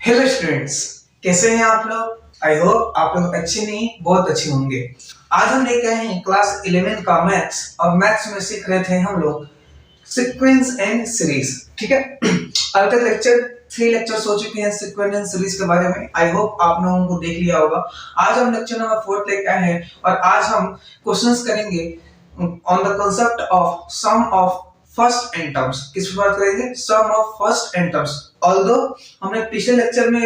Hello students, कैसे हैं आप लोग। आई होप आप लोग अच्छे नहीं बहुत अच्छे होंगे। आज हम लेके आए हैं क्लास 11 का मैथ्स और मैथ्स में सीख रहे थे हम लोग सीक्वेंस एंड सीरीज। ठीक है, अब तक लेक्चर 3 लेक्चर्स हो चुके हैं सीक्वेंस एंड सीरीज के बारे में। आई होप आप लोगों को देख लिया होगा। आज हम लेक्चर नंबर 4 लेके आए हैं और आज हम क्वेश्चंस करेंगे on the concept of sum of first n terms. किस पर बात करेंगे? Sum of first n terms. Although हमने पिछले लेक्चर में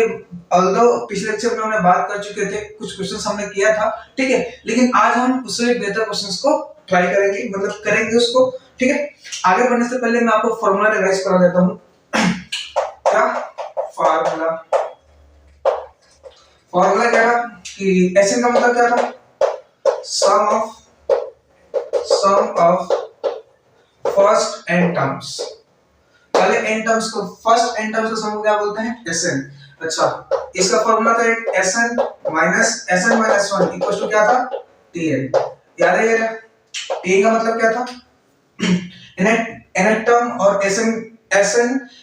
हमने बात कर चुके थे, कुछ क्वेश्चंस हमने किया था, ठीक है, लेकिन आज हम उससे बेहतर क्वेश्चंस को ट्राई करेंगे, मतलब करेंगे उसको। ठीक है, आगे बढ़ने से पहले मैं आपको फॉर्मूला रिवाइज करा देता हूं। क्या फॉर्मूला क्या था कि एसएन का मतलब क्या था? सम ऑफ फर्स्ट एंड टर्म्स। पहले एन टर्म्स को, फर्स्ट एन टर्म्स को सम क्या बोलते हैं? एसएन। अच्छा, इसका फॉर्मूला था एसएन माइनस 1 इक्वल टू क्या था? टीएन। याद है ये? टीएन का मतलब क्या था? nth टर्म और s n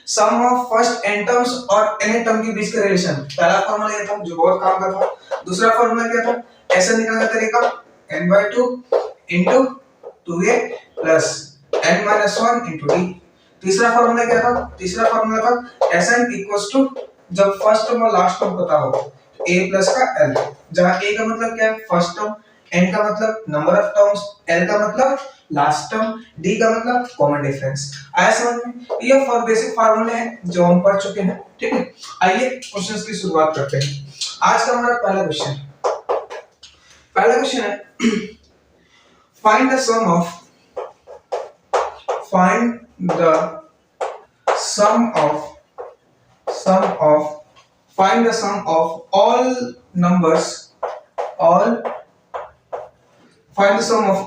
sum of first n terms और nth टर्म के बीच का रिलेशन। पहला फॉर्मूला ये था जो बहुत काम का था। दूसरा फॉर्मूला क्या था? एसएन निकालने का तरीका n/2 into 2a plus n-1 into d। तीसरा फॉर्मूला क्या था? तीसरा फॉर्मूला था Sn इक्वल्स टू, जब फर्स्ट टर्म और लास्ट टर्म पता हो, a प्लस का l, जहां a का मतलब क्या है? फर्स्ट टर्म, n का मतलब नंबर ऑफ टर्म्स, l का मतलब लास्ट टर्म, d का मतलब कॉमन डिफरेंस। आया समझ में? ये बेसिक फार्मूले हैं जो हम पढ़ चुके हैं। ठीक है, आइए क्वेश्चंस की शुरुआत करते हैं। आज का हमारा पहला क्वेश्चन है find the sum of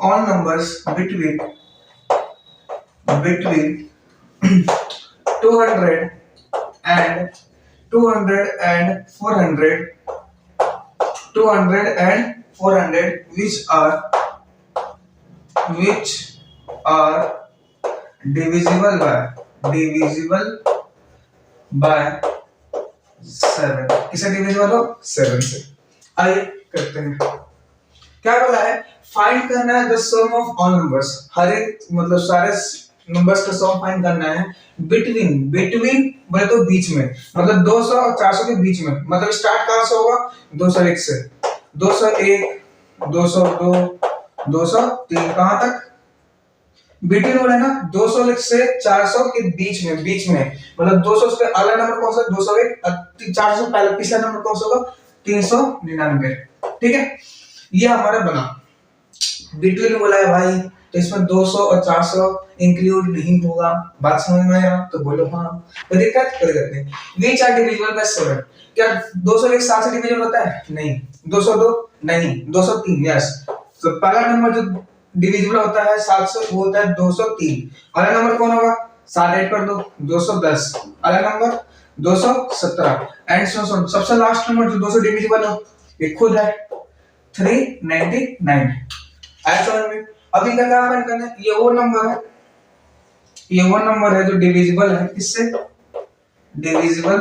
all numbers between 200 and 400 which are divisible by 7। किसे डिविजिबल हो? 7 से। आइए करते हैं। क्या बोला है? फाइंड करना है the sum of all numbers, हर एक मतलब सारे नंबर्स का सम फाइंड करना है बिटवीन बोले तो बीच में, मतलब 200 और 400 के बीच में। मतलब स्टार्ट कहां से होगा? 201 से। 201, 202, 203, कहां तक? बिटवीन बोले ना, 200 से 400 के बीच में, मतलब 200 से अगला नंबर कौन सा? 201। 400 पहले पिछला नंबर कौन सा होगा? 399। ठीक है, ये हमारा बना। बिटवीन बोला है भाई, तो इसमें 200 और 400 इंक्लूड नहीं होगा। बात समझ में आया? तो बोलो हाँ। कोई दिक्कत नहीं। Which are divisible by 7। क्या 201 7 से डिविजिबल होता है? नहीं। 202 नहीं। 203 यस। तो पहला नंबर जो डिविजिबल होता है 7 से, वो होता है 203। अगला नंबर कौन होगा? 7 ऐड कर दो, 210। अगला नंबर 217 एंड सो सबसे लास्ट नंबर जो 200 डिविजिबल हो, ये खुद है 399। आया समझ में? अभी इनका क्या फाइंड करना है? ये वो नंबर है जो डिविजिबल है, किससे? Divisible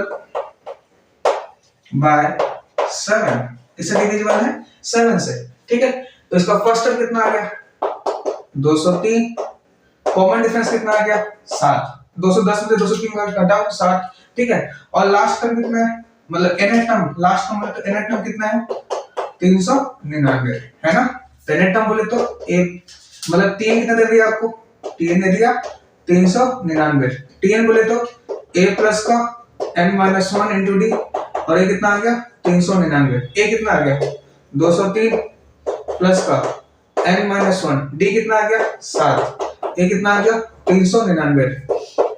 by 7। किससे डिविजिबल है? 7 से। ठीक है, तो इसका फर्स्ट टर्म कितना आ गया? 203। कॉमन डिफरेंस कितना आ गया? 7। 210 में से 203 का घटाओ 7। ठीक है, और लास्ट टर्म कितना है? मतलब nth टर्म, लास्ट टर्म मतलब nth टर्म कितना है? 399 है ना। तो nth टर्म बोले तो एक मतलब 3 कितना दे दिया आपको? 3 दे दिया 399। tn बोले तो a प्लस का n-1 into d, और ये कितना आ गया? 399। a कितना आ गया? 203 प्लस का n-1, d कितना आ गया? 7। a कितना आ गया? 399।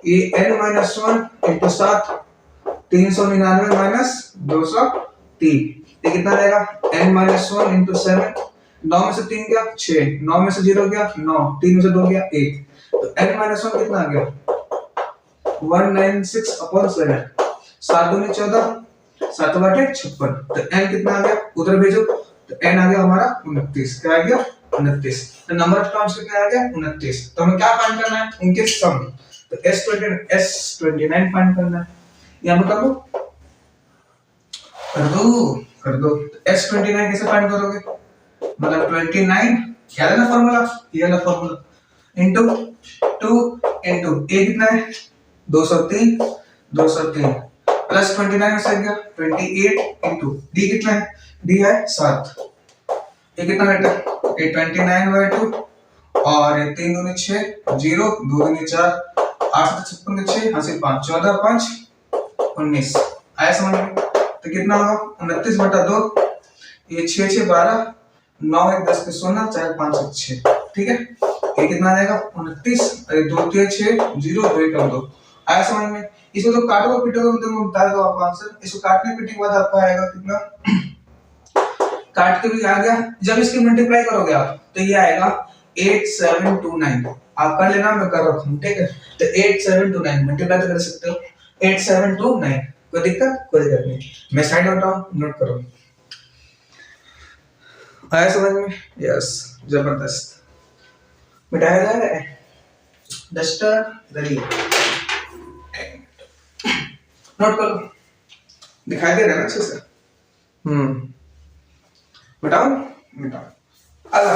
ये n-1 into 7, 399 माइनस 203, ये कितना रहेगा? n-1 into 7। 9 में से 3 गया 6, 9 में से 0 गया 9, 3 में से 2 गया 1। तो n-1 कितना आ गया? 196/7। 7 दूनी 14, 7 बटे 56। तो n कितना आ गया? उधर भेजो, तो n आ गया हमारा 29। क्या आ गया? 29। तो नंबर ऑफ टर्म्स कितना आ गया? 29। तो हमें क्या फाइंड करना है? उनके सम। तो S29 फाइंड करना है। यहां पर कर दो कर दो S29 कैसे फाइंड करोगे? मतलब 29 क्या है ना फॉर्मूला, ये वाला फॉर्मूला इनटू 2 इनटू ए कितना है 203 203 प्लस 29 में से गया 28 इनटू डी कितना है, डी है 7, ये कितना बेटा ये 29/2 और ये 3 दूनी 6 0 2 दूनी 4 8 56 के 6 हाँ से 5 14 5 19 आया समझ में? तो कितना होगा 29/2, ये 6 6 12 9 1 10 के 16 4 5 6, ठीक है? ये कितना आ जाएगा 29 और 2 3 6 0 2 1 2 आया समझ में? इसको तो काटोगे पीटोगे तो मैं बता दूंगा आपको आंसर। इसको काटने पीटने के बाद आपको आएगा कितना, काट के भी आ गया, जब इसकी मल्टीप्लाई करोगे आप तो ये आएगा 8729। आप कर लेना, मैं कर रखा हूं, ठीक है? तो 8729 मल्टीप्लाई तो कर सकते हो 8729, कोई दिक्कत नहीं। मैं साइड हटाऊं, नोट करो। आया समझ में? यस, जबरदस्त। मिटाया जा रहा है डस्टर दरी, नोट कर लो, दिखाई दे रहा है ना अच्छे से? मिटाओ। अगला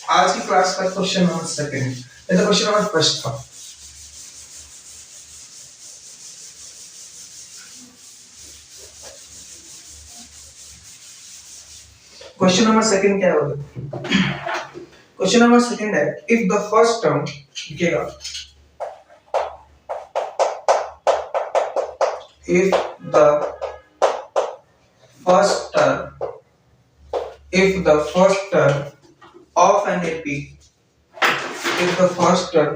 आज की क्लास का क्वेश्चन नंबर सेकंड, ये तो क्वेश्चन नंबर फर्स्ट था। क्वेश्चन नंबर सेकंड क्या होगा? क्वेश्चन नंबर सेकंड है इफ द फर्स्ट टर्म लिखेगा, if the first term of an AP, if the first term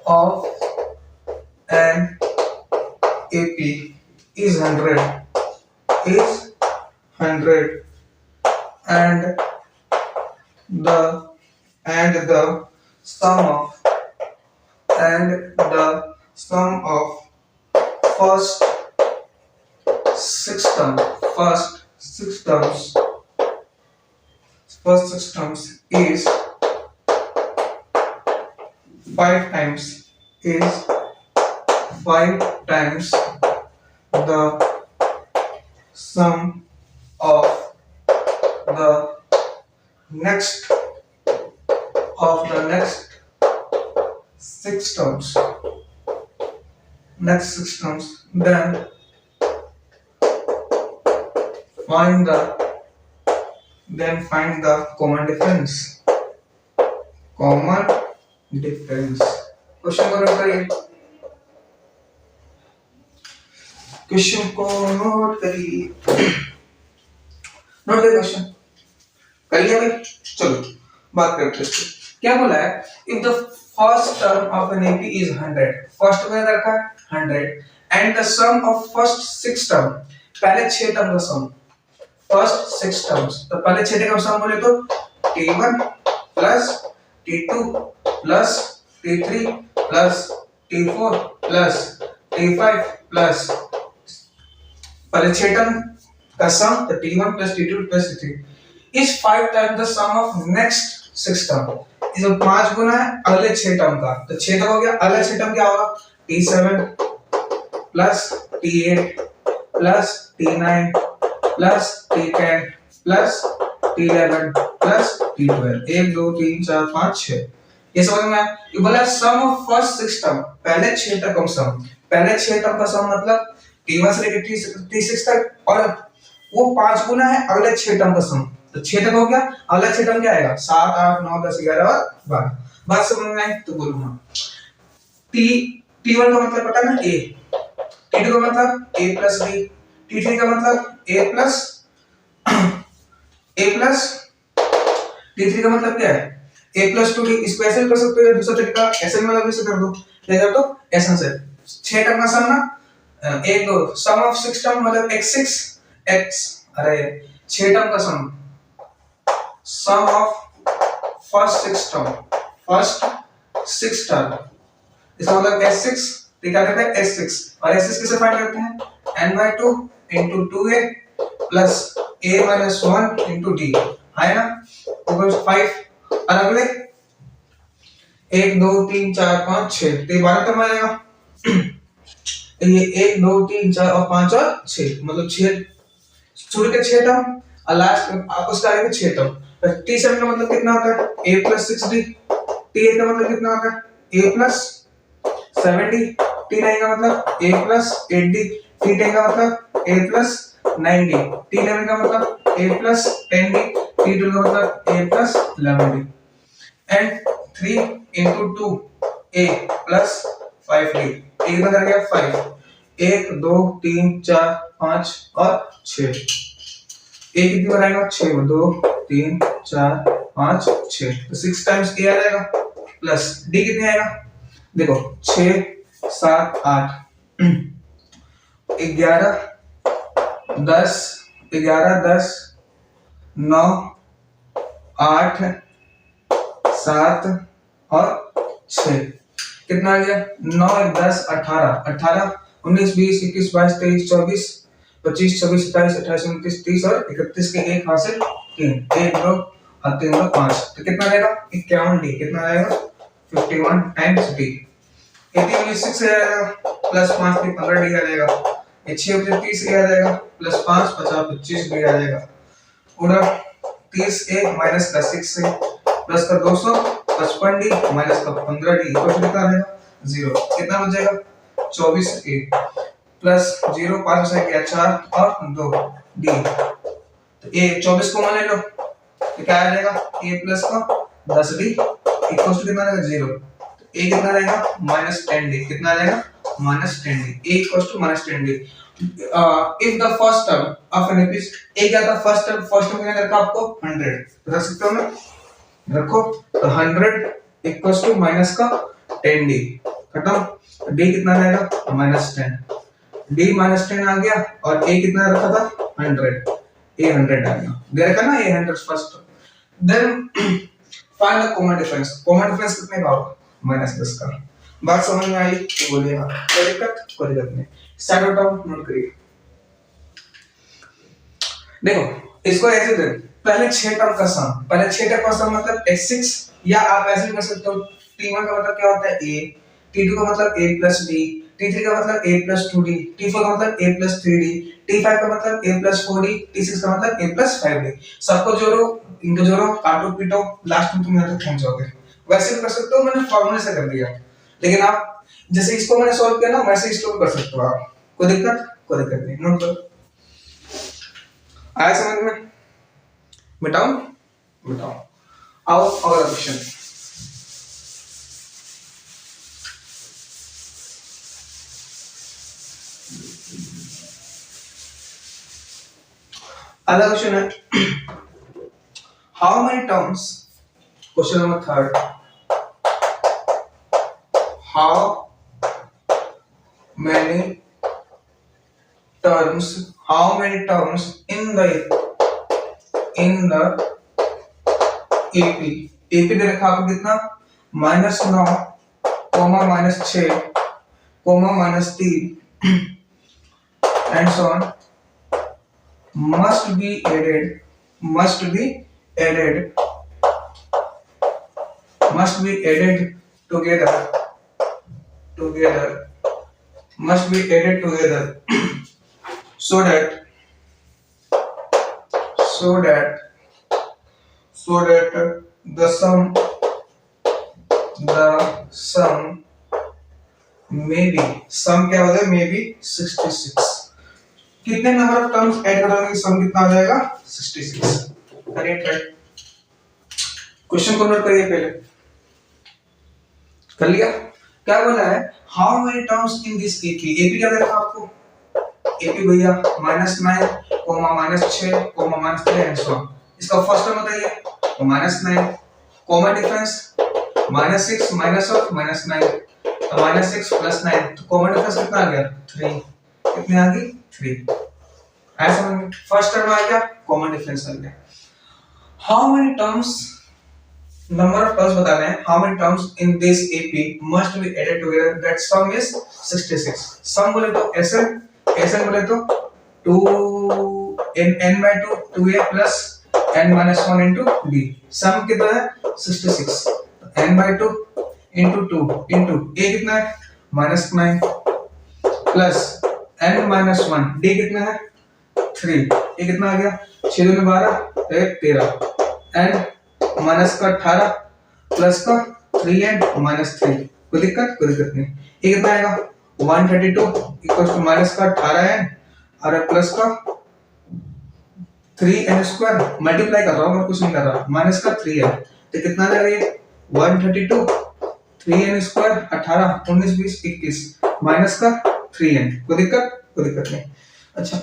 of an AP is 100 and the sum of first six terms is 5 times the sum of the next six terms, then find the common difference. Question को note करिए, note करिए question कर लिया भाई। चलो बात करते हैं, क्या बोला है? If the first term of an AP is 100, first में रखा है 100 and the sum of first 6 term, पहले 6 टर्म का सम, फर्स्ट 6 टर्म्स, तो पहले 6 टर्म का सम बोले तो t1 plus t2 plus t3 plus t4 plus t5 plus, पहले 6 टर्म का सम तो t1 plus t2 plus t3 is 5 times the sum of next 6 term. इसमें 5 गुना है अगले 6 टर्म का, तो 6 तक हो गया, अगला 6 टर्म क्या होगा t7 plus t8 plus t9 plus t10 plus t11 plus t12, 1 2 3 4 5 6, ये समझ में आया? ये बोला सम ऑफ फर्स्ट 6 टर्म, पहले 6 टर्म का सम, पहले 6 टर्म का सम मतलब t1 से लेकर t6 तक, और वो 5 गुना है अगले 6 टर्म का सम, तो 6 तक हो गया, अगला 6 टर्म क्या आएगा 7 8 9 10 11 और 12। बात समझ में आई तो बोलो हाँ। t1 का मतलब पता है ना a, t2 का मतलब a प्लस b, t3 का मतलब a प्लस t3 का मतलब क्या है a प्लस 2d, इसको ऐसे भी कर सकते हो, दूसरा तरीका ऐसे में भी कर दो, क्या कर दो ऐसा से 6 टर्म का सम ना, 1 2 सम ऑफ 6 टर्म मतलब x6 x, अरे 6 टर्म का सम, सम ऑफ फर्स्ट 6 टर्म, इसका मतलब s6, तो क्या करते हैं s6, और s6 कैसे फाइंड करते हैं n/2 into 2a plus a minus 1 into d, है ना? तो 5 और अगले 1 2 3 4 5 6, तो 12 टर्म आएगा। ये 1 2 3 4 और 5 और 6, मतलब 6 शुरू के 6 टर्म और लास्ट उसका आगे 6 टर्म। T7 का मतलब कितना होता है a + 6d। T8 का मतलब कितना होता है a + 7d। T9 का मतलब a + 8d। T10 का मतलब a + 9d। T11 का मतलब a + 10d। T12 का मतलब a + 11d। And 3 into 2 a + 5d। ये कितना कर गया 5। 1 2 3 4 5 और 6। a कितनी बनाएगा 6 2 3 4 5 6, तो 6 टाइम्स a आ जाएगा प्लस d कितने आएगा देखो 6 7 8 11 10 11 10 9 8 7 और 6 कितना आ गया 9 10 18 18 19 20 21 22 23 24 25 26 27 28 29 30 और 31 के एक हासिल 3 1 2 और 3 2 5, तो कितना आएगा 51 डी। कितना आएगा 51 टाइम्स डी। 80 में 6 आ जाएगा प्लस 5 में 15 डी आ जाएगा। ये 6 में 30 आ जाएगा प्लस 5 50 25 डी आ जाएगा। उधर 30 ए माइनस का 6 से प्लस का 255 डी माइनस का 15 डी तो कितना आ जाएगा 0। कितना बच जाएगा 24 ए प्लस 0 5 से गया 4 और 2 डी। तो ए 24 को मान ले लो तो क्या आ जाएगा a प्लस का 10 डी इक्वल टू कितना आएगा 0। तो a कितना रहेगा -10 डी। कितना आ जाएगा -10 d. a equal to -10 d. If the first term of an AP is a क्या था फर्स्ट टर्म क्या रखा आपको 100 रख सकते हो ना रखो। तो 100 इक्वल टू माइनस का 10 डी खत्म। d कितना रहेगा -10 d -10 आ गया और a कितना रखा था 100 a 100 आ गया दे रखा ना a 100 first. Then find the common difference. Common difference कितने का होगा -10 का। बात समझ में आई तो बोलिएगा कोई दिक्कत नहीं। स्टार्ट डाउन नोट करिए। देखो इसको ऐसे दे पहले 6 टर्म का सम, पहले 6 टर्म का सम मतलब x6 या आप ऐसे भी कर सकते हो t1 का मतलब क्या होता है a, t2 का मतलब a + d, t3 का मतलब a + 2d, t4 का मतलब a + 3d, t5 का मतलब a + 4d, t6 का मतलब a + 5d। सबको जोड़ो इनको जोड़ो काटो पीटो लास्ट में तुम यहां तक पहुंच जाओगे। वैसे भी कर सकते हो मैंने फार्मूले से कर दिया, लेकिन आप जैसे इसको मैंने सॉल्व किया ना वैसे इसको भी कर सकते हो आप। कोई दिक्कत नहीं। नोट करो आया समझ में। मिटाऊं आओ अगला क्वेश्चन। अगला क्वेश्चन है how many terms, question number 3, how many terms in the AP दे रखा आपको कितना -9 -6 -3 and so on must be added together so that the sum may be, sum क्या होता है may be 66। कितने नंबर ऑफ टर्म्स ऐड करोगे सम कितना आ जाएगा 66। करिए ट्राई। क्वेश्चन को नोट करिए पहले। कर लिया क्या बोला है how many terms in this AP. AP क्या दे रखा आपको एपी भैया -9 -6 -3 एंड सो ऑन। इसका फर्स्ट टर्म बताइए तो -9 कॉमन डिफरेंस -6 माइनस ऑफ -9 तो -6 + 9 तो कॉमन डिफरेंस कितना आ गया 3। कितने आ गई 3। ऐसा फर्स्ट टर्म आ गया कॉमन डिफरेंस आ गया। How many terms number of terms बताने हैं how many terms in this AP must be added together that sum is 66। Sum बोले तो एसएन बोले तो 2n/2 2a plus n-1 into d। सम कितना है 66 n/2 into 2 into a कितना है -9 plus n minus one, D कितना है 3, ये कितना आ गया 6 दूनी 12 1 13, n माइनस का 18 प्लस का 3n माइनस 3, कोई दिक्कत नहीं। ये कितना आएगा 132 इक्वल्स टू माइनस का 18n और प्लस का 3n स्क्वायर, मल्टीप्लाई कर रहा हूँ मैं, कुछ नहीं कर रहा, माइनस का 3n, तो कितना आ जाएगा ये 132 3n स्क्वायर 18 19 20 21 माइनस का 3n, कोई दिक्कत नहीं। अच्छा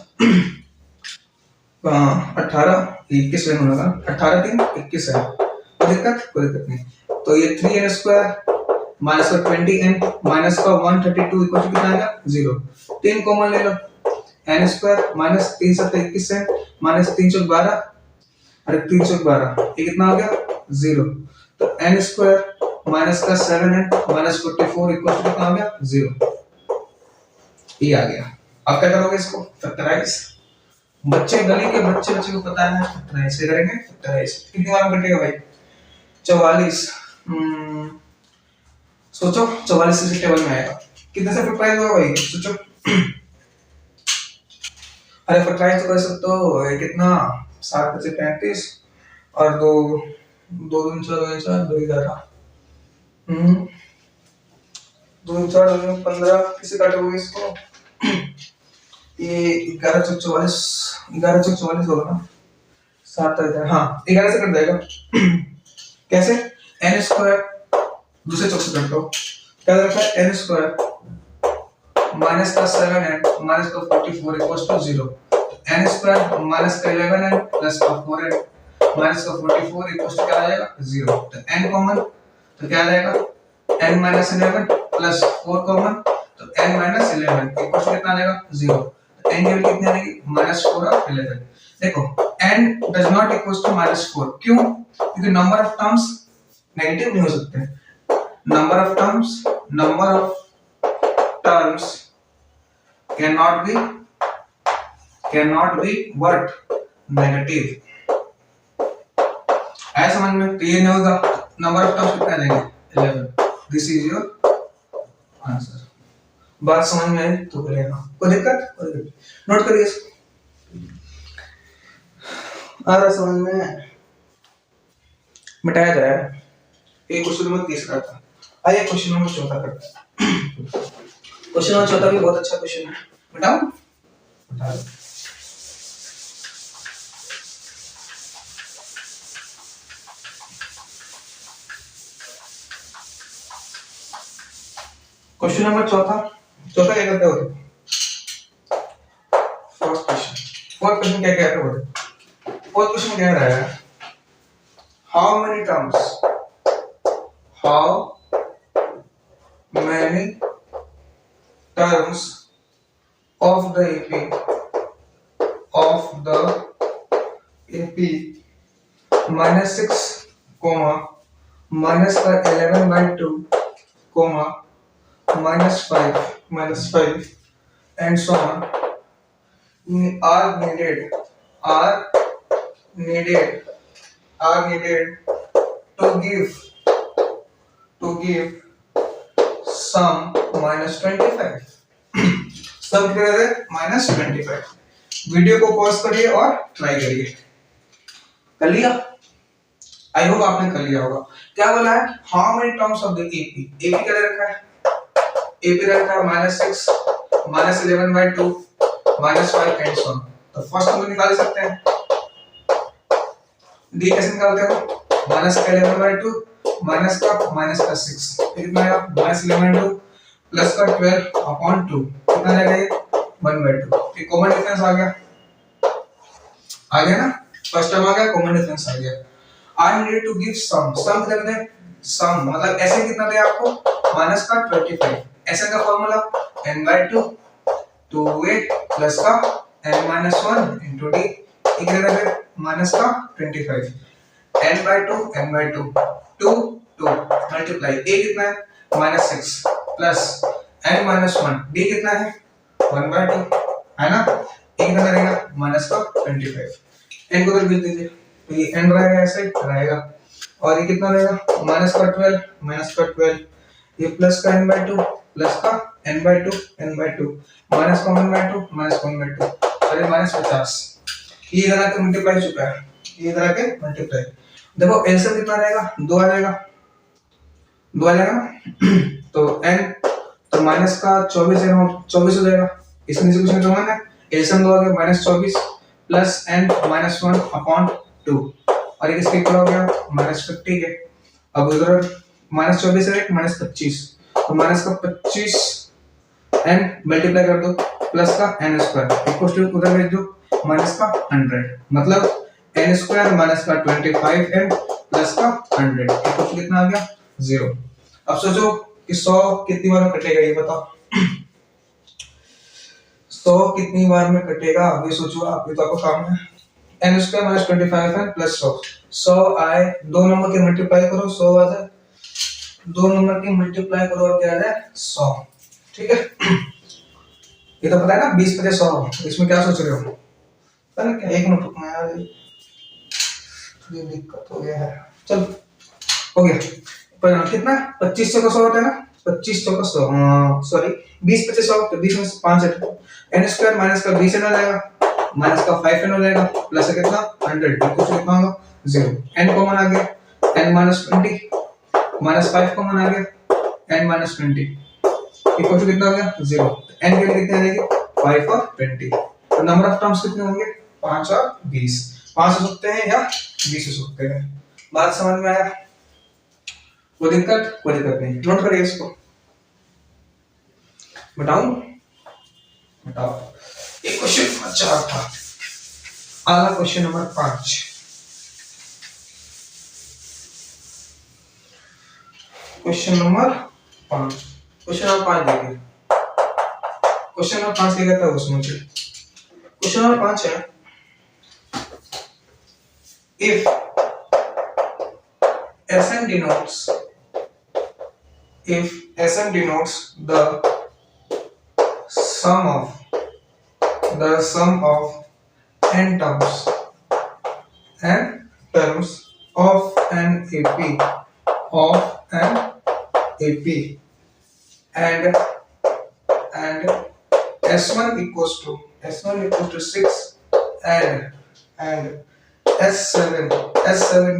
18 21 रन होगा, 18 3 21 है, कोई दिक्कत नहीं। तो ये 3n स्क्वायर माइनस का 20n माइनस का 132 इक्वल टू कितना आएगा 0, 3 कॉमन ले लो, n स्क्वायर माइनस 3 7 21 है माइनस 3 चौक 12 और 3 चौक 12, ये कितना हो गया 0, तो n स्क्वायर माइनस का 7n माइनस 44 इक्वल टू कितना हो गया 0, ये आ गया। अब क्या करोगे इसको फैक्टराइज, बच्चे गली के बच्चे को पता है फैक्टराइज से करेंगे, फैक्टराइज कितनी बार में कटेगा भाई 44, सोचो 44 से टेबल में आएगा, कितने से फैक्टराइज होगा भाई सोचो, अरे फैक्टराइज तो कर सकते हो, ये कितना 7 से 35 और 2 2 2 4 2 11 2 4 15, किसे काटोगे इसको, ये 11 चौक 44 होगा ना, 7 हाँ 11 से कट जाएगा कैसे, n स्क्वायर दूसरे चौक से कट दो, क्या रखा है n स्क्वायर माइनस का 7n माइनस का 44 equals to 0, n square minus का 11n प्लस का 4n माइनस का 44 इक्वल्स टू क्या आ जाएगा 0, तो n कॉमन, तो क्या आ जाएगा n माइनस 11 प्लस 4 कॉमन, तो n माइनस 11 इक्वल्स टू कितना आ जाएगा 0, तो n की वैल्यू कितनी आएगी माइनस 4 और 11। देखो n does not equals to minus 4, क्यों, क्योंकि नंबर ऑफ टर्म्स नेगेटिव नहीं हो सकते, number of terms cannot be what negative, ऐसा समझ में, तो ये नहीं होगा, नंबर ऑफ टर्म्स कितना देंगे 11, दिस इज योर आंसर। बात समझ में आई तो करेगा, कोई दिक्कत नोट करिए इसको, आ रहा समझ में, मिटाया जाए। एक क्वेश्चन नंबर 30 था, आइए क्वेश्चन नंबर 14 करते हैं। क्वेश्चन नंबर 14 भी बहुत अच्छा क्वेश्चन है, बताओ बता दो। क्वेश्चन नंबर 14 क्या करते हो, फोर्थ क्वेश्चन क्या कहते हो, फोर्थ क्वेश्चन कह रहा है how many terms of the AP minus 6 comma minus 11/2 comma minus 5 and so on are needed to give sum minus 25, सम कितना है माइनस 25। वीडियो को पॉज करिए और ट्राई करिए, कर लिया, आई होप आपने कर लिया होगा। क्या बोला है, how many terms of the AP, AP क्या रखा है, एपी रखा है minus 6 minus 11/2 minus 5 and so on. तो फर्स्ट हम निकाल सकते हैं, डी कैसे निकालते हो, माइनस का 11/2 माइनस का 6 कितना आएगा माइनस 11/2 प्लस का 12/2 कितना आ जाएगा ये 1/2, ये कॉमन डिफरेंस आ गया ना, फर्स्ट टर्म आ गया, कॉमन डिफरेंस आ गया। I need to give sum कितना दें, सम मतलब ऐसे कितना दे आपको माइनस का 25, ऐसे का फॉर्मूला n/2 2a प्लस का n-1 इनटू d इक्वल है माइनस का 25 n/2 2 मल्टीप्लाई a कितना है -6 प्लस n-1 d कितना है 1/2 है ना, a कितना रहेगा माइनस का 25, n को तो लिख दीजिए, तो ये n रहेगा ऐसे रहेगा, और ये कितना रहेगा माइनस का 12 ये प्लस का n/2 प्लस का n/2 minus common by 2 minus common by 2 अरे माइनस 50 ये इधर आके मल्टीप्लाई चुका है ये इधर आके मल्टीप्लाई देखो एलसीएम कितना रहेगा 2 आ जाएगा 2 आ जाएगा ना तो n तो माइनस का 24 है 24 हो जाएगा इसमें से कुछ नहीं करना है एलसीएम 2 आ गया -24 प्लस n -1/2 और ये किसके इक्वल हो गया -50 के अब उधर -24 है -25 तो माइनस का 25 n मल्टीप्लाई कर दो प्लस का n स्क्वायर इक्वल टू उधर भेज दो माइनस का 100 मतलब n स्क्वायर माइनस का 25n प्लस का 100 इक्वल टू कितना आ गया 0 अब सोचो कि 100 कितनी बार में कटेगा ये बताओ 100 कितनी बार में कटेगा अभी सोचो आप ये तो आपका काम है n square minus 25n plus 100 100 आए दो नंबर के मल्टीप्लाई करो 100 आ जाए दो नंबर की मल्टीप्लाई करो और क्या आ जाए 100 ठीक है ये तो पता है ना 20 × 100 इसमें क्या सोच रहे हो पता क्या एक मिनट रुकना यार थोड़ी दिक्कत हो गया है चल हो गया पर कितना 25 चौका 100 होता है ना 25 चौका 100 सॉरी 20 × 100 तो 20 में से 5 है n स्क्वायर माइनस का 20 हो जाएगा माइनस का 5n हो जाएगा प्लस कितना 100 कुछ कितना होगा 0 n कॉमन आ गया n -20 -5 कॉमन आ गया n -20 इक्वल टू कितना हो गया 0 n के लिए कितने आ जाएंगे 5 और 20 तो नंबर ऑफ टर्म्स कितने होंगे 5 और 20 5 हो सकते हैं या 20 हो सकते हैं बात समझ में आया कोई दिक्कत नहीं नोट करिए इसको बताऊं बताओ एक क्वेश्चन अच्छा था अगला क्वेश्चन नंबर 5 क्वेश्चन नंबर 5 देखिए क्वेश्चन नंबर 5 क्या कहता है उसमें क्वेश्चन नंबर 5 है if Sn denotes the sum of n terms of an AP and S1 equals to 6 and S7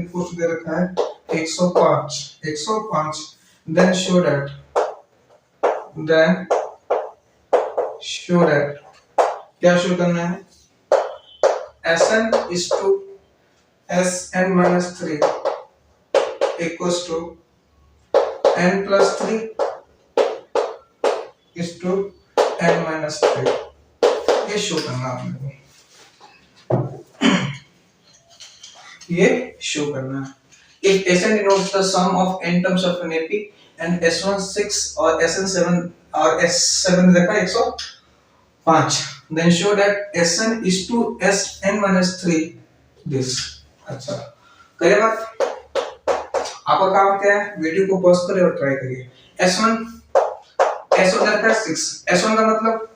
equals to दे रखा है 105 then show that क्या शो करना है Sn is to Sn-3 equals to n+3 is to n-3 ये show करना आपने ये show करना है if Sn denotes the sum of n terms of an AP and S1 6 और Sn 7 और S7 देखा 105 then show that Sn is to Sn-3 this अच्छा करिए बात आपका काम क्या है वीडियो को पॉज करिए और ट्राई करिए S1 देखा 6 S1 का मतलब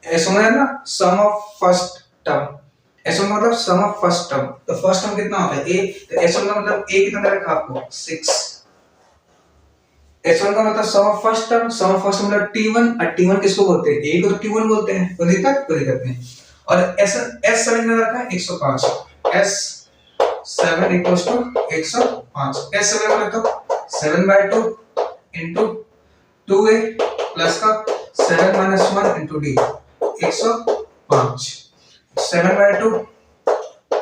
S1 है ना सम ऑफ फर्स्ट टर्म S1 का मतलब सम ऑफ फर्स्ट टर्म तो फर्स्ट टर्म कितना होता है a तो S1 का मतलब a कितना दे रखा आपको 6 S1 का मतलब सम ऑफ फर्स्ट टर्म मतलब T1 और T1 किसको बोलते हैं a को तो T1 बोलते हैं कोई दिक्कत नहीं और S7 में रखा है 105 S7 इक्वल्स टू 105 S7 में तो 7/2 into 2a प्लस का 7 - 1 into d 105 7/2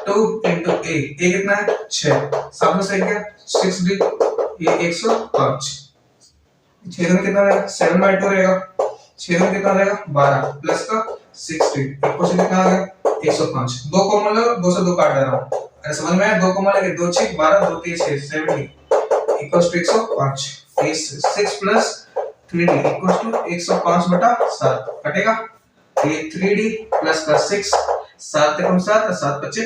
2 into a कितना है 6 सामने से क्या 6d ये 105 6 में कितना रहेगा 7/2 रहेगा 6 में कितना रहेगा 12 प्लस का 6d इक्वल से कितना आ गया 105 दो कॉमन लो 2 से 2 काट दे रहा हूं अरे समझ में आया 2 कॉमन लेके 2 6 12 2 3 6 70 equal to 105 6 plus 3d equal to 105/7 कटेगा ये 3d प्लस का 6 7 कम 7 और 7 बचे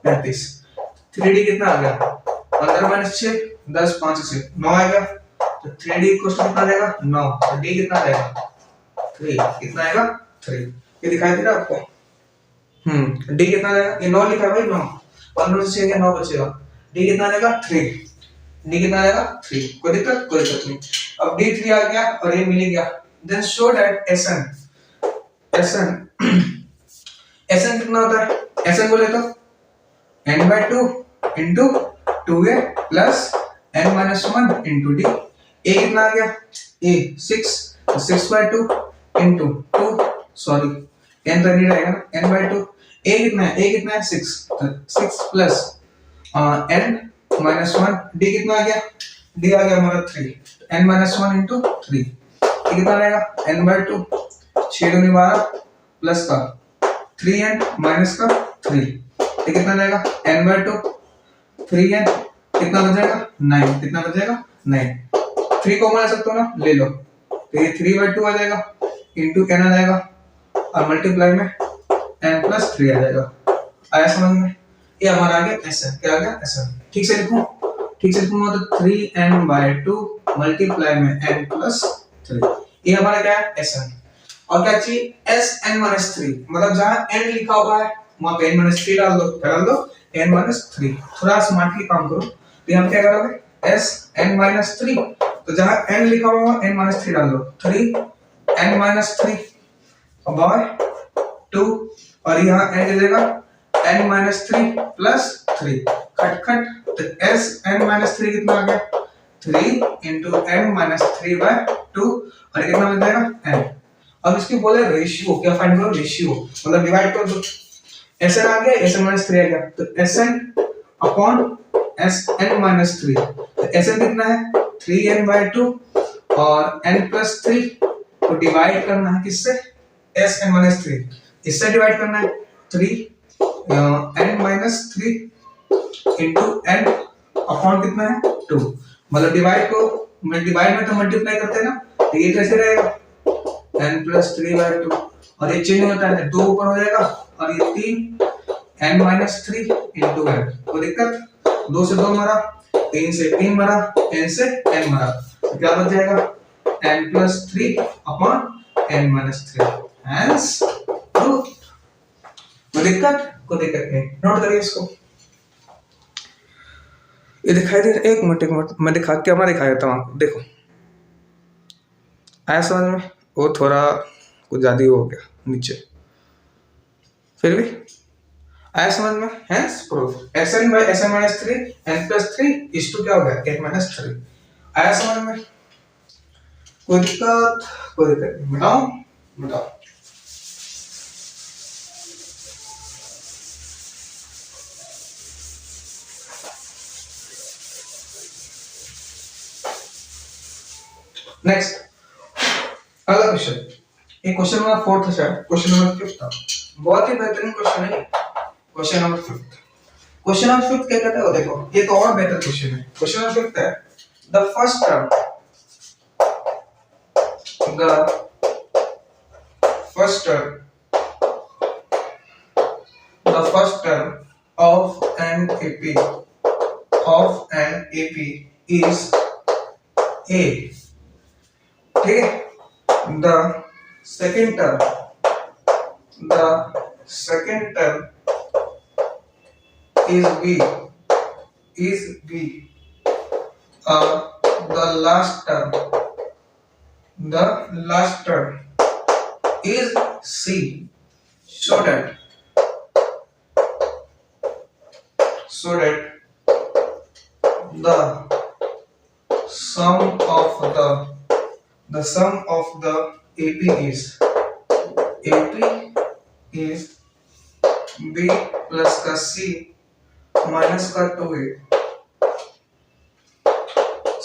35 3d कितना आ गया 15 - 6 10 5 से 9 आ गया तो 3d इक्वल टू कितना आएगा 9 तो d कितना आएगा 3 कितना आएगा 3 ये दिखाई दे रहा है आपको d कितना आएगा ये 9 लिखा है भाई 9 15 से 6 9 बचेगा d कितना आएगा 3 d कितना आएगा 3 कोई दिक्कत नहीं अब d3 आ गया और ये मिल गया then show that Sn Sn Sn कितना होता है? Sn बोले तो n by 2 into 2a plus n minus 1 into d. a कितना आ गया? a 6 6 by 2 into 2 sorry n तो नहीं रहेगा ना, n by 2 a कितना है? a कितना है? 6 6 plus n minus 1 d कितना आ गया? d आ गया हमारा 3 n minus 1 into 3 ये कितना रहेगा? n by 2 6 दूनी 12 प्लस का 3n माइनस का 3 ये कितना रहेगा? n by 2 3n कितना बचेगा? 9 कितना बचेगा? 9 3 कॉमन ले सकते हो ना, ले लो तो ये 3 by 2 आ जाएगा इंटू n आ जाएगा और मल्टीप्लाई में n plus 3 आ जाएगा। आया समझ में? ये हमारा आ गया Sn। क्या आ गया? Sn। ठीक से लिखूं? ठीक से लिखूंगा तो 3n by 2 मल्टीप्लाई में n plus 3 ये हमारा क्या है? Sn। और क्या चाहिए? Sn-3 मतलब जहां n लिखा हुआ है वहां पे n-3 डाल दो। क्या डाल दो? n-3। थोड़ा स्मार्टली काम करो तो यहाँ क्या करोगे? Sn-3 तो जहां n लिखा हुआ है n-3 डाल दो। 3n-3 बाय 2 और यहाँ n दे देगा n-3 प्लस 3 खट खट तो Sn-3 कितना आ गया? 3 into n-3 by 2 और कितना मिल जाएगा? n। अब इसकी बोले रेशियो, क्या फाइंड करो? रेशियो मतलब डिवाइड कर दो। Sn आ गया, Sn-3 आ गया तो Sn अपॉन Sn-3 तो Sn कितना है? 3n by 2 और n plus 3 को डिवाइड करना है किससे? Sn-3 इससे डिवाइड करना है 3n-3 into n अपॉन कितना है? 2 मतलब डिवाइड को डिवाइड में तो मल्टीप्लाई करते हैं ना तो ये कैसे रहेगा? n plus 3 by 2 और ये चेंज होता है 2 ऊपर हो जाएगा और ये 3 n-3 into n कोई दिक्कत? 2 से 2 मरा, 3 से 3 मरा, n से n मरा तो क्या बच जाएगा? n plus 3 upon n-3 hence proof। कोई दिक्कत? कोई दिक्कत नहीं, नोट करिए इसको। ये दिखाई दे रहा है? एक मिनट मैं दिखा कैमरा दिखा देता हूँ आपको। देखो आया समझ में? वो थोड़ा कुछ ज़्यादा हो गया नीचे, फिर भी आया समझ में? Hence proof Sn by Sn-3 n plus 3 इस टू क्या हो गया? n-3 आया समझ में? कोई दिक्कत? कोई दिक्कत नहीं, बताओ बताओ। नेक्स्ट अगला क्वेश्चन, ये क्वेश्चन नंबर 4 था शायद, क्वेश्चन नंबर 5 था। बहुत ही बेहतरीन क्वेश्चन है क्वेश्चन नंबर 5। क्वेश्चन नंबर 5 क्या कहता है वो देखो, ये तो और बेहतर क्वेश्चन है। क्वेश्चन नंबर 5 है the first term of an AP is A। ठीक है, the second term is B the last term is C so that the sum of the AP is B plus का C minus का 2A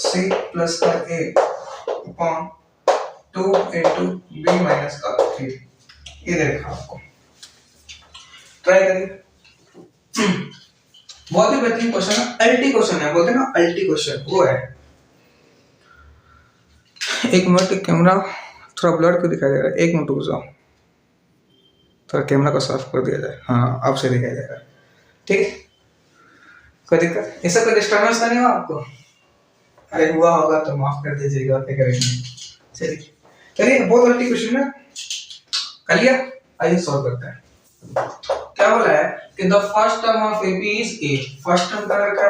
C plus का A upon 2 into B minus का 3। ये देखा आपको, try करिए। बहुत ही बेहतरीन क्वेश्चन है, अल्टी क्वेश्चन है, बोलते हैं ना अल्टी क्वेश्चन, वो है। एक मिनट, कैमरा थोड़ा ब्लर क्यों दिखाई दे रहा है? एक मिनट रुक जाओ, थोड़ा कैमरा को साफ कर दिया जाए। हाँ अब से दिखाई दे रहा है, ठीक। कोई दिक्कत? ऐसा कोई डिस्टर्बेंस नहीं हुआ आपको? अरे हुआ होगा तो माफ कर दीजिएगा, क्या करेंगे। चलिए चलिए, बहुत अल्टी क्वेश्चन है, कर लिया। आइए सॉल्व करते हैं। क्या बोला है कि the first term of AP is A. First term का रखा है,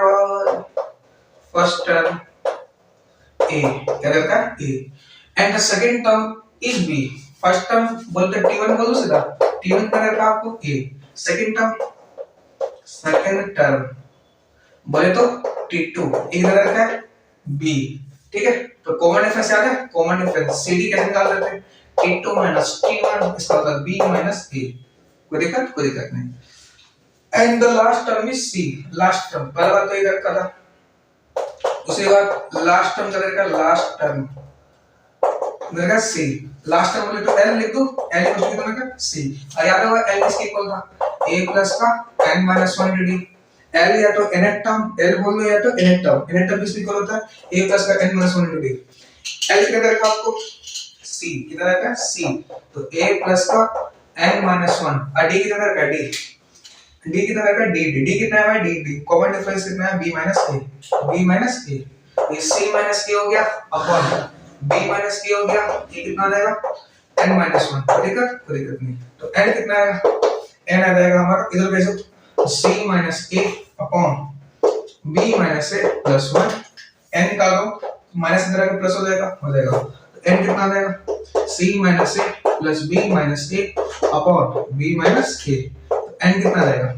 फर्स्ट टर्म ए क्या रखा है? A. And the second term is B. First term बोलते T1 बोलो सीधा, T1 का रहेगा आपको A। सेकंड टर्म बोले तो T2, इधर रखा है B। ठीक है, तो कॉमन डिफरेंस याद है, कॉमन डिफरेंस CD कैसे निकाल देते हैं, T2 माइनस T1, इसका मतलब B माइनस A। कोई दिक्कत नहीं। And the last term is C। Last term पहला बार तो इधर का था, उसके बाद लास्ट टर्म का लास्ट टर्म मेरा C। लास्ट टर्म बोले तो L लिख दो, L इक्वल टू कितना का C। और याद होगा L किसके इक्वल था, A प्लस का n माइनस 1 dd। L या तो nth टर्म L बोल लो या तो nth टर्म किसके इक्वल होता है, A प्लस का n माइनस 1 dd। L किधर रखा आपको C, किधर रखा C, तो A प्लस का n माइनस 1 और D किधर रखा D किधर रखा D कितना है भाई D कॉमन डिफरेंस कितना है B माइनस A। ये C माइनस K हो गया अपॉन B माइनस K हो गया, ये कितना आ जाएगा n माइनस 1। कोई दिक्कत नहीं, तो n कितना आएगा, n आ जाएगा हमारा इधर भेजो C minus A upon B minus A plus 1। n निकालो, माइनस इधर आएगा प्लस हो जाएगा तो n कितना आ जाएगा C minus A plus B minus A upon B minus A। n कितना आ जाएगा,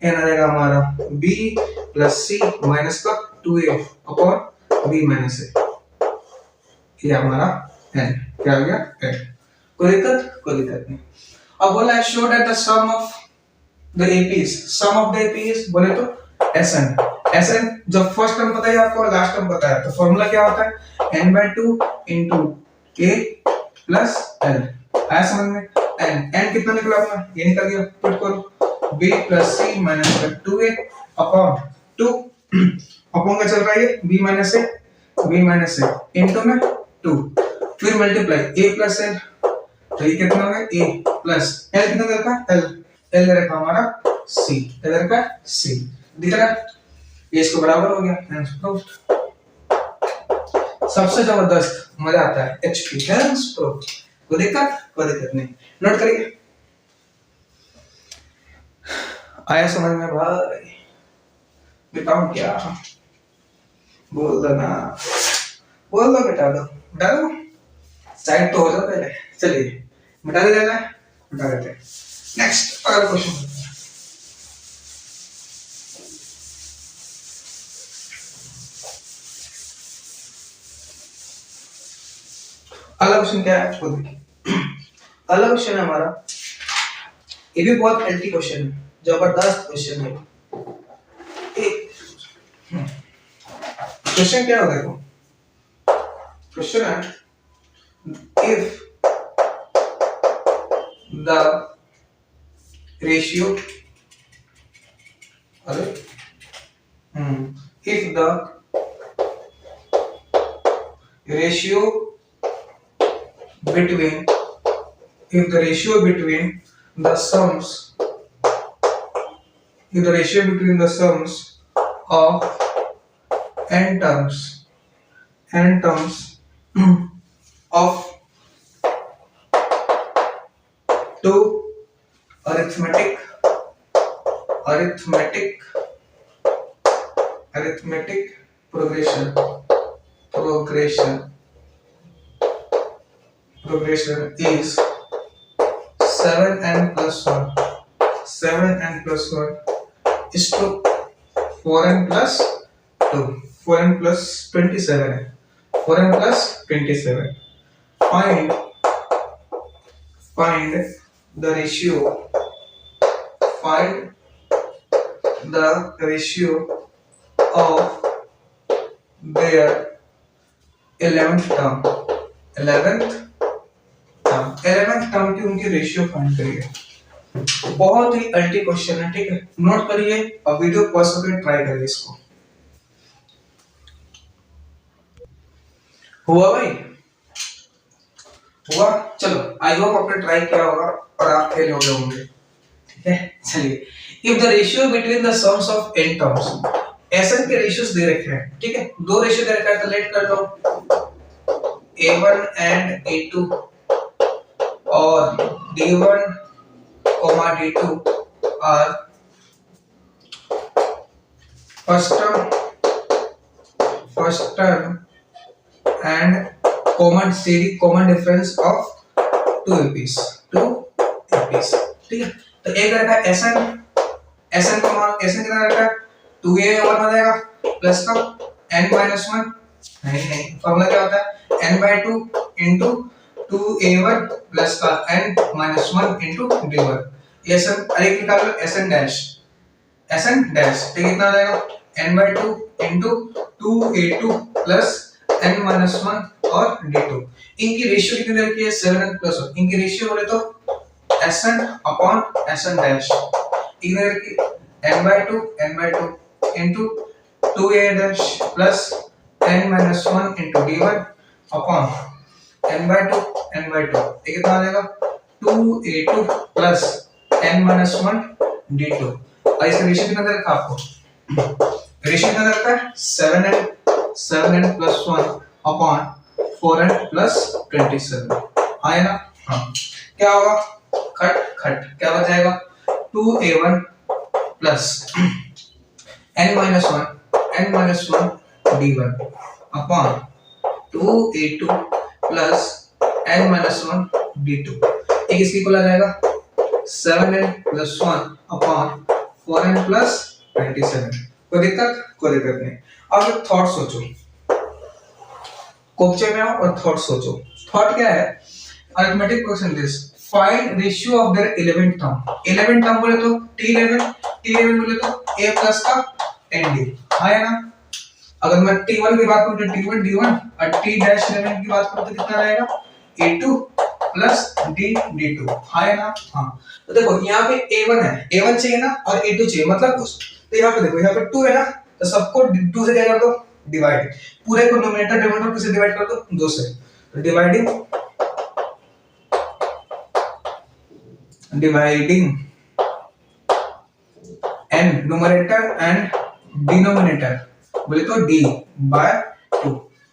n आ जाएगा हमारा B प्लस C माइनस का 2A upon B minus A। ये हमारा n क्या हो गया n। कोई दिक्कत नहीं। अब बोला है show that the sum of the APs, sum of the APs बोले तो Sn जब फर्स्ट टर्म पता है आपको लास्ट टर्म पता है, तो फॉर्मूला क्या होता है n/2 into a plus l। आया समझ में, n कितना निकला अपना, ये निकल गया, पुट करो b plus c minus 2a upon 2 upon का चल रहा है ये b minus a into में 2, फिर मल्टीप्लाई a plus l, तो ये कितना होगा a plus l कितना रखा l रखा हमारा c, l रखा c। दिख रहा है ये इसको बराबर हो गया, सबसे जबरदस्त मजा आता है HP हैंस प्रूफ। कोई दिक्कत नहीं, नोट करिए। आया समझ में भाई, बताऊं क्या, बोल दो ना, बोल दो, मिटा दो साइड तो हो जाओ पहले। चलिए मिटा देना है, मिटा देते हैं। नेक्स्ट अगला क्वेश्चन, अगला क्वेश्चन क्या है, खुद देखिए। अगला क्वेश्चन है हमारा, ये भी बहुत एंटी क्वेश्चन है, जबरदस्त क्वेश्चन है। क्वेश्चन क्या होगा, देखो क्वेश्चन है if the ratio if the ratio between the sums of n terms of two arithmetic progression is 7n plus 1 is to 4n plus 2, 4n plus 27 है, 4n plus 27। Find the ratio of their 11th term की उनकी ratio find करिए। बहुत ही अल्टी question है, ठीक है, note करिए और वीडियो पॉज करके ट्राई करिए इसको। हुआ भाई, हुआ, चलो आई होप आपने ट्राई किया होगा और आप फेल हो गए होंगे, ठीक है। चलिए, if the ratio between the sums of n terms, Sn के रेशियोस दे रखे हैं, ठीक है, दो रेशियो दे रखा है, तो लेट कर दो a1 एंड a2 और d1, d2 are first term and common सीरी common difference of 2 APs, 2 APs, ठीक है। तो एक रखा है एसएन का मान, एसएन कितना रखा है 2a1 हो जाएगा प्लस का n-1, नहीं फॉर्मूला क्या होता है n/2 into 2a1 प्लस का n-1 into d1। ये सब अरे निकाल लो एसएन डैश तो कितना आ जाएगा n/2 into 2a2 plus n-1 और d2। इनकी रेशियो कितनी दे रखी है 7n प्लस 1। इनकी रेशियो बोले तो Sn अपॉन Sn डैश इधर की n/2 into 2a dash plus n-1 into d1 upon n/2 ये कितना आ जाएगा 2a2 प्लस n-1 d2। और इसका रेशियो कितना दे रखा आपको, रेशियो कितना दे रखा है 7n plus 1 upon 4n plus 27 आया ना। हाँ क्या होगा खट खट क्या बच जाएगा 2a1 plus n-1 d1 upon 2a2 plus n-1 d2। एक इसकी को आ जाएगा 7n plus 1 upon 4n plus 27। कोई दिक्कत नहीं। अब थॉट सोचो, कोपचे में आओ और थॉट सोचो। थॉट क्या है arithmetic question this find ratio of their 11 term बोले तो t11 बोले तो a प्लस का 10d आया ना। अगर मैं t1 की बात करूं तो t1 d1 और t-11 की बात करूं तो कितना रहेगा a2 प्लस d2 आया ना। हाँ तो देखो यहाँ पे a1 है, a1 चाहिए ना और a2 चाहिए मतलब उस तो यहाँ पे देखो यहाँ पे 2 है ना तो सबको 2 से क्या कर दो डिवाइड, पूरे को न्यूमरेटर डिनोमिनेटर किससे डिवाइड कर दो 2 से। तो dividing n numerator and denominator बोले तो d बाय 2।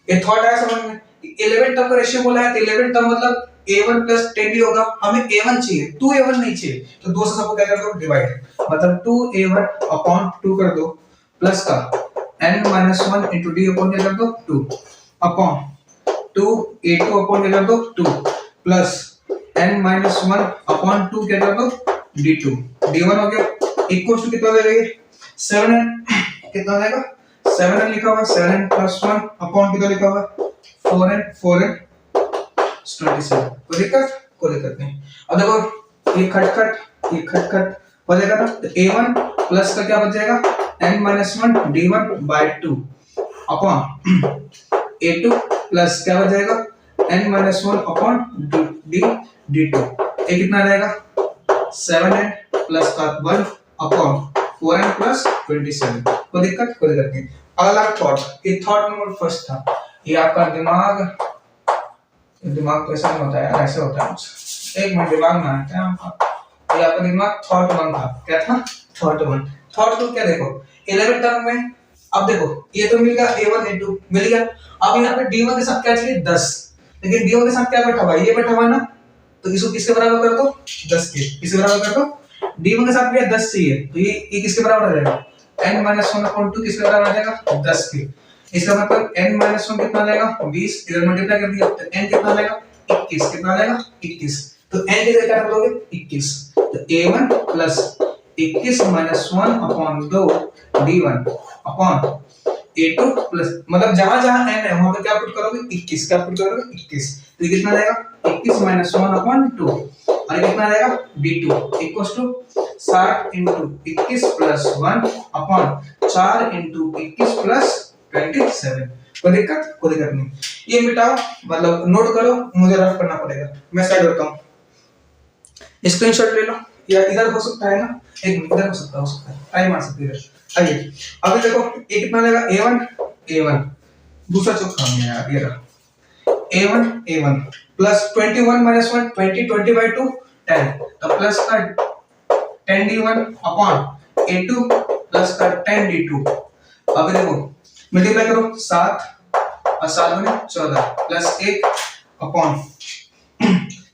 ये थॉट है समझ में। 11 टर्म का रेशियो बोला है तो 11 टर्म मतलब a1 प्लस 10d होगा। हमें a1 चाहिए 2a1 नहीं चाहिए तो 2 से सबको क्या कर दो डिवाइड, मतलब 2a1 अपॉन 2 कर दो प्लस का n-1 into d अपॉन क्या कर दो 2 अपॉन 2a2 अपॉन क्या कर दो 2 प्लस n-1 अपॉन 2 क्या कर दो d2 d1 हो गया इक्वल टू कितना हो जाएगा 7n कितना हो जाएगा 7n लिखा हुआ 7n प्लस 1 अपॉन कितना लिखा हुआ 4n 27। कोई दिक्कत नहीं। अब देखो ये खटखट हो जाएगा ना तो a1 प्लस का क्या बच जाएगा n-1 d1 by 2 upon a2 plus क्या बच जाएगा n-1 अपॉन d2। ये कितना आ जाएगा 7n प्लस का 1 अपॉन 4n प्लस 27। कोई दिक्कत नहीं। अगला थॉट, ये थॉट नंबर फर्स्ट था। ये आपका दिमाग तो ऐसा नहीं होता है, ऐसे होता है। एक मिनट दिमाग में आता है आपका। ये आपका दिमाग थॉट 1 था। क्या था थॉट 1। थॉट 2 क्या देखो 11 टर्म में। अब देखो ये तो मिल गया a1 a2 मिल गया। अब यहाँ पे d1 के साथ क्या चाहिए 10, लेकिन d1 के साथ क्या बैठा हुआ है ये बैठा हुआ है ना तो इसको किसके बराबर कर दो 10 के। किसके बराबर कर दो d1 के साथ भी 10 चाहिए तो ये किसके बराबर आ जाएगा n-1/2 किसके बराबर आ जाएगा 10 के। इसका मतलब n-1 कितना आ जाएगा 20 इधर मल्टीप्लाई कर दिया तो n कितना आ जाएगा 21 कितना आ जाएगा 21। तो n की जगह क्या कर दोगे 21 तो a1 plus 21 minus 1 upon 2 d1 upon a2 plus मतलब जहां जहां n है वहां पे क्या पुट करोगे 21 क्या पुट करोगे 21 तो ये कितना आ जाएगा 21 माइनस 1 अपॉन 2 और ये कितना आ जाएगा d2 equals to 60 into 21 plus 1 upon 4 into 21 plus 27। कोई दिक्कत नहीं। ये मिटाओ मतलब नोट करो, मुझे रफ करना पड़ेगा। मैं साइड होता हूँ, स्क्रीनशॉट ले लो या इधर हो सकता है ना, एक इधर हो सकता है टाइम आ सकती है। आइए अभी देखो ये कितना देगा a1 दूसरा चौक काम है यार। ये रहा a1 प्लस 21 माइनस 1 20 by 2 10 तो प्लस का 10d1 अपॉन a2 प्लस का 10d2। अभी देखो मल्टीप्लाई करो 7 और 7 गुने 14 प्लस 1 अपॉन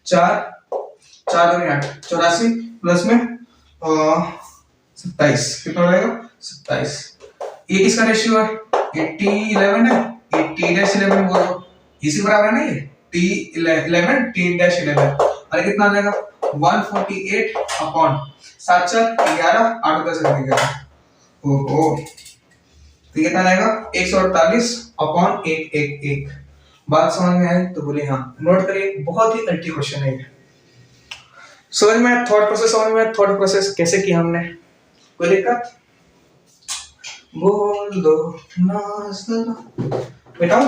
4 गुने 8 84 प्लस में 27 कितना रहेगा 27। ये किसका रेशियो है 80:11 है 80:11 बोलो इसी बराबर है ना ये T11 T-11 और कितना आ जाएगा 148 अपॉन 7 4 11 8 10 11 ओहो तो कितना आएगा 148 अपॉन 1 1 1 बात समझ में आई तो बोले हाँ नोट करिए बहुत ही अल्टी क्वेश्चन है ये समझ में थॉट प्रोसेस समझ में थॉट प्रोसेस कैसे किया हमने कोई दिक्कत बोल दो मिटाओ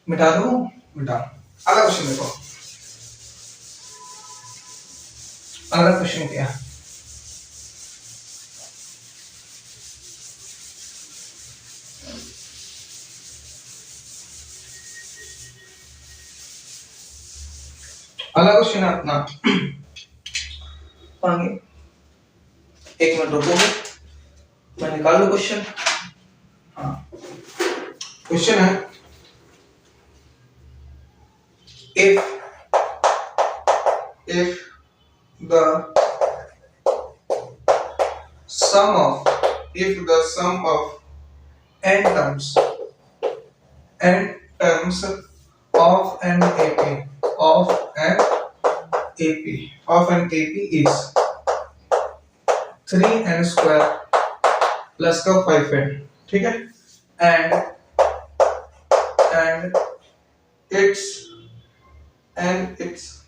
मिटा दो मिटाओ अगला क्वेश्चन देखो अगला क्वेश्चन क्या अगला क्वेश्चन है अपना आगे 1 मिनट रुकोगे मैं निकाल लूं क्वेश्चन हाँ क्वेश्चन है if the sum of n terms of an AP is 3n square plus का 5n ठीक है and it's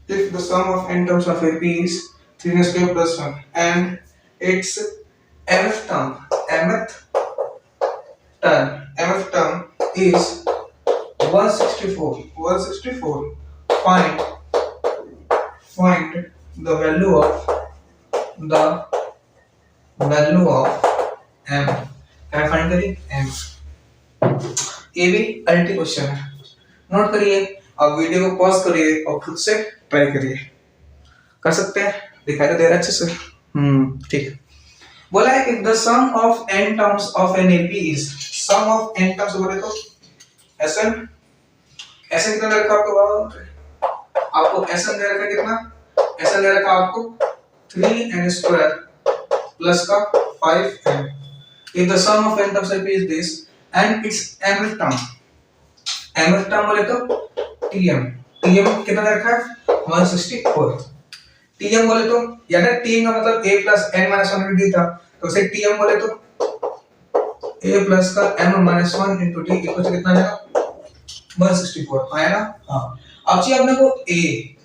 if the sum of n terms of AP is 3n square plus 1 and its mth term is 164 find the value of m क्या find करिए m ये भी अल्टी question है note करिए अब वीडियो को पॉज करिए और खुद से ट्राई करिए कर सकते हैं दिखाई तो दे रहा है अच्छे से ठीक बोला है if the sum of n terms of an AP is sum of n terms बोले तो SN कितना दे रखा आपको SN दे रखा कितना SN दे रखा आपको 3n square plus का 5n if the sum of n terms of AP is this and its mth term बोले तो TM कितना दे रखा है 164 TM बोले तो यानी TM का मतलब a plus n minus 1 into d था तो उसे TM बोले तो a plus का m minus 1 into d equal to कितना आएगा 164 आया ना हाँ अब चाहिए अपने को a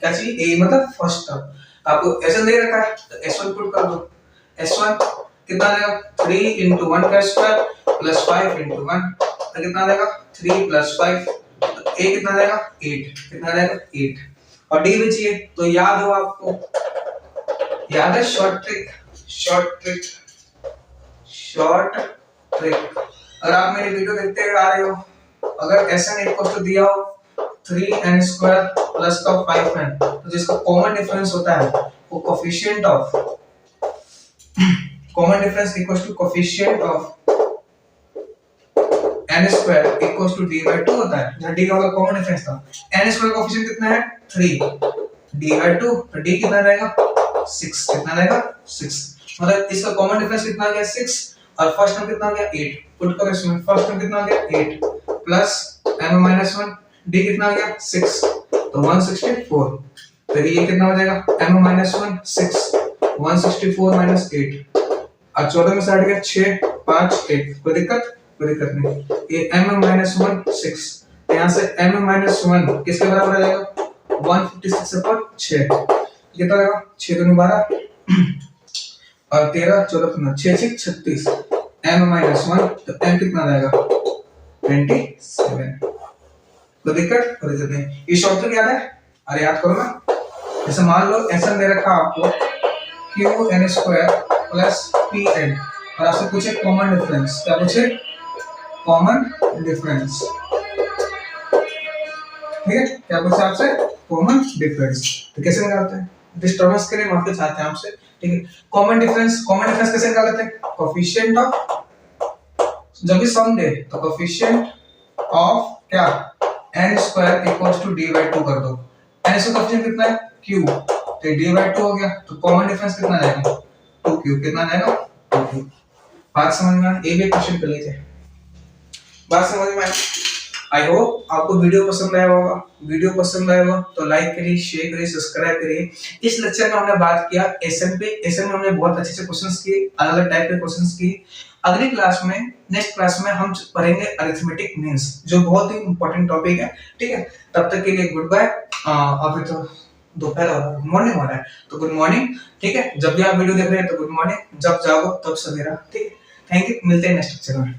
क्या चाहिए a मतलब फर्स्ट टर्म आपको S1 दे रखा है तो S1 पुट कर दो S1 कितना आएगा 3 into 1 का स्क्वायर plus 5 into 1 तो कितना आएगा 3 plus 5 तो a कितना आएगा 8 कितना आएगा 8 और d भी चाहिए तो याद हो आपको याद है शॉर्ट ट्रिक अगर आप मेरी वीडियो देखते आ रहे हो अगर SN इक्वल टू दिया हो 3n स्क्वायर प्लस का 5n तो जिसका कॉमन डिफरेंस होता है वो coefficient of common difference equals to coefficient of n square equals to d by 2 होता है जहां d का कॉमन डिफरेंस था n स्क्वायर कोफिशिएंट कितना है 3 d by 2 तो d कितना रहेगा 6 कितना रहेगा 6 मतलब इसका कॉमन डिफरेंस कितना आ गया 6 और फर्स्ट टर्म कितना आ गया 8 पुट करो इसमें फर्स्ट टर्म कितना आ गया 8 प्लस m minus 1 d कितना आ गया 6 तो 164 तो ये कितना हो जाएगा m minus 1 6 164 minus 8 और 14 में से हट गया 6 5 1 कोई दिक्कत नहीं ये m minus 1 6 तो यहाँ से m minus 1 किसके बराबर आ जाएगा 156 पर 6 कितना आएगा 6 दूनी 12 और 13 14 6 6 36 m minus 1 तो m कितना आएगा 27 कोई दिक्कत नहीं ये शॉर्ट ट्रिक याद है अरे याद करो ना जैसे मान लो SN दे रखा आपको qn स्क्वायर प्लस pn और आपसे पूछे कॉमन डिफरेंस क्या पूछे कॉमन डिफरेंस ठीक है क्या पूछे आपसे कॉमन डिफरेंस तो कैसे निकालते हैं डिस्टर्बेंस के लिए माफी चाहते हैं आपसे ठीक है कॉमन डिफरेंस कैसे निकालते हैं कोफिशिएंट ऑफ जब भी सम दे तो कोफिशिएंट ऑफ क्या n square equals to d by 2 कर दो n स्क्वायर कोफिशिएंट कितना है q तो d by 2 हो गया तो कॉमन डिफरेंस कितना आएगा 2q कितना आएगा 2q बात समझ में ये भी क्वेश्चन कर लीजिए बात समझ में आया? आई होप आपको वीडियो पसंद आया होगा। वीडियो पसंद आया होगा तो लाइक करिए, शेयर करिए, सब्सक्राइब करिए। इस लेक्चर में हमने बात किया एसएम पे। एसएम में हमने बहुत अच्छे से क्वेश्चंस किए, अलग अलग टाइप के क्वेश्चंस किए। अगली क्लास में, नेक्स्ट क्लास में हम पढ़ेंगे अरिथमेटिक मीन्स, जो बहुत ही इंपॉर्टेंट टॉपिक है। ठीक है, तब तक के लिए गुड बाय। अभी तो दोपहर हो रहा है, मॉर्निंग हो रहा है, तो गुड मॉर्निंग। ठीक है, जब भी आप वीडियो देख रहे हैं तो गुड मॉर्निंग, जब जागो तब सवेरा। ठीक है, थैंक यू, मिलते हैं नेक्स्ट लेक्चर में।